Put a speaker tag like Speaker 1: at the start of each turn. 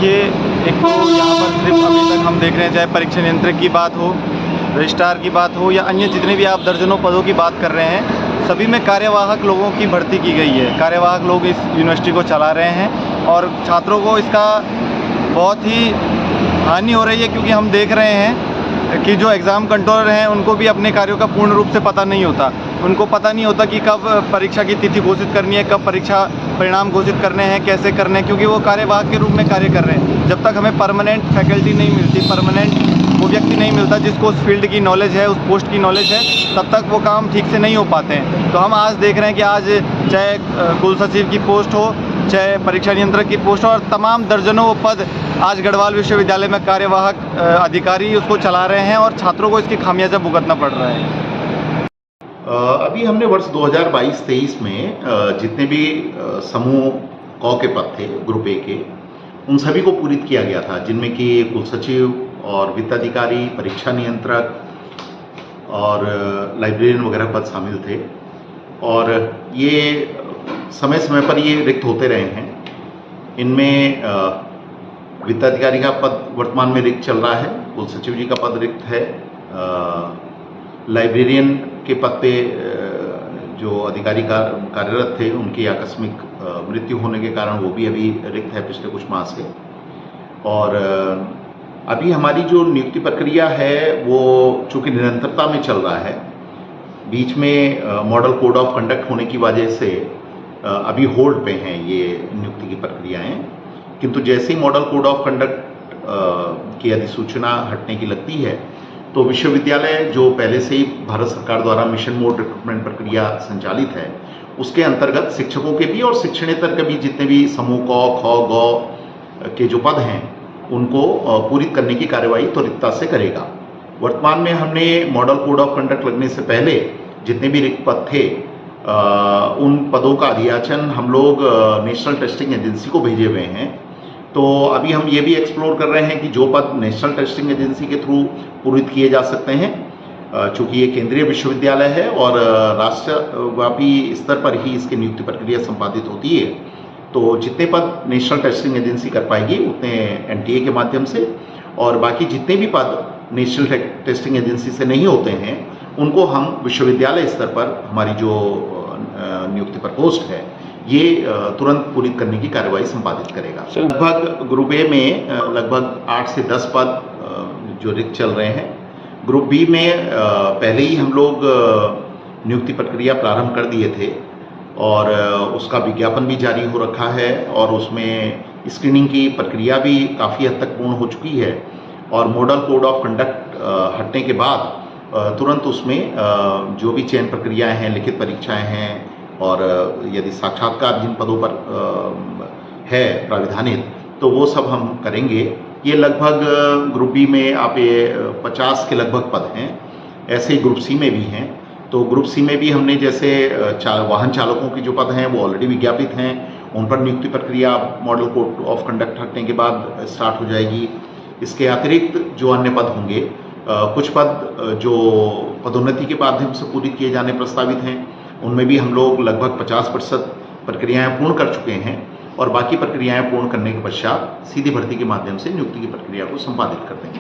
Speaker 1: देखिए, एक तो यहाँ पर सिर्फ अभी तक हम देख रहे हैं, चाहे परीक्षा नियंत्रक की बात हो, रजिस्ट्रार की बात हो या अन्य जितने भी आप दर्जनों पदों की बात कर रहे हैं, सभी में कार्यवाहक लोगों की भर्ती की गई है। कार्यवाहक लोग इस यूनिवर्सिटी को चला रहे हैं और छात्रों को इसका बहुत ही हानि हो रही है, क्योंकि हम देख रहे हैं कि जो एग्ज़ाम कंट्रोलर हैं उनको भी अपने कार्यों का पूर्ण रूप से पता नहीं होता। उनको पता नहीं होता कि कब परीक्षा की तिथि घोषित करनी है, कब परीक्षा परिणाम घोषित करने हैं, कैसे करने हैं, क्योंकि वो कार्यवाहक के रूप में कार्य कर रहे हैं। जब तक हमें परमानेंट फैकल्टी नहीं मिलती, परमानेंट वो व्यक्ति नहीं मिलता जिसको उस फील्ड की नॉलेज है, उस पोस्ट की नॉलेज है, तब तक वो काम ठीक से नहीं हो पाते हैं। तो हम आज देख रहे हैं कि आज चाहे कुल सचिव की पोस्ट हो, चाहे परीक्षा नियंत्रक की पोस्ट हो, और तमाम दर्जनों पद आज गढ़वाल विश्वविद्यालय में कार्यवाहक अधिकारी उसको चला रहे हैं और छात्रों को इसकी खामियाजा भुगतना पड़ रहा है।
Speaker 2: अभी हमने वर्ष 2022-23 में जितने भी समूह क के पद थे ग्रुप ए के, उन सभी को पूरित किया गया था, जिनमें कि कुल सचिव और वित्त अधिकारी, परीक्षा नियंत्रक और लाइब्रेरियन वगैरह पद शामिल थे। और ये समय समय पर ये रिक्त होते रहे हैं। इनमें वित्त अधिकारी का पद वर्तमान में रिक्त चल रहा है, कुल सचिव जी का पद रिक्त है, लाइब्रेरियन के पद पे जो अधिकारी कार्यरत थे उनकी आकस्मिक मृत्यु होने के कारण वो भी अभी रिक्त है पिछले कुछ माह से। और अभी हमारी जो नियुक्ति प्रक्रिया है वो चूँकि निरंतरता में चल रहा है, बीच में मॉडल कोड ऑफ कंडक्ट होने की वजह से अभी होल्ड पे हैं ये नियुक्ति की प्रक्रियाएं। किंतु जैसे ही मॉडल कोड ऑफ कंडक्ट की अधिसूचना हटने की लगती है, तो विश्वविद्यालय जो पहले से ही भारत सरकार द्वारा मिशन मोड रिक्रूटमेंट प्रक्रिया संचालित है, उसके अंतर्गत शिक्षकों के भी और शिक्षणेतर के भी जितने भी समूह क, ख, ग के जो पद हैं उनको पूरित करने की कार्यवाही त्वरितता से करेगा। वर्तमान में हमने मॉडल कोड ऑफ कंडक्ट लगने से पहले जितने भी रिक्त पद थे उन पदों का अधियाचन हम लोग नेशनल टेस्टिंग एजेंसी को भेजे हुए हैं। तो अभी हम ये भी एक्सप्लोर कर रहे हैं कि जो पद नेशनल टेस्टिंग एजेंसी के थ्रू पूरित किए जा सकते हैं, चूँकि ये केंद्रीय विश्वविद्यालय है और राष्ट्रव्यापी स्तर पर ही इसकी नियुक्ति प्रक्रिया संपादित होती है, तो जितने पद नेशनल टेस्टिंग एजेंसी कर पाएगी उतने एनटीए के माध्यम से, और बाकी जितने भी पद नेशनल टेस्टिंग एजेंसी से नहीं होते हैं उनको हम विश्वविद्यालय स्तर पर हमारी जो नियुक्ति प्रकोष्ठ है ये तुरंत पूरित करने की कार्यवाही संपादित करेगा। लगभग ग्रुप ए में लगभग 8 से 10 पद जो रिक्त चल रहे हैं। ग्रुप बी में पहले ही हम लोग नियुक्ति प्रक्रिया प्रारंभ कर दिए थे और उसका विज्ञापन भी जारी हो रखा है और उसमें स्क्रीनिंग की प्रक्रिया भी काफ़ी हद तक पूर्ण हो चुकी है। और मॉडल कोड ऑफ कंडक्ट हटने के बाद तुरंत उसमें जो भी चयन प्रक्रियाएं हैं, लिखित परीक्षाएं हैं और यदि साक्षात्कार जिन पदों पर है प्राविधानित, तो वो सब हम करेंगे। ये लगभग ग्रुप बी में आप ये 50 के लगभग पद हैं। ऐसे ही ग्रुप सी में भी हैं। तो ग्रुप सी में भी हमने जैसे वाहन चालकों के जो पद हैं वो ऑलरेडी विज्ञापित हैं, उन पर नियुक्ति प्रक्रिया मॉडल कोड ऑफ कंडक्ट हटने के बाद स्टार्ट हो जाएगी। इसके अतिरिक्त जो अन्य पद होंगे, कुछ पद जो पदोन्नति के माध्यम से पूरी किए जाने प्रस्तावित हैं, उनमें भी हम लोग लगभग 50% प्रक्रियाएं पूर्ण कर चुके हैं और बाकी प्रक्रियाएं पूर्ण करने के पश्चात सीधी भर्ती के माध्यम से नियुक्ति की प्रक्रिया को संपादित कर देंगे।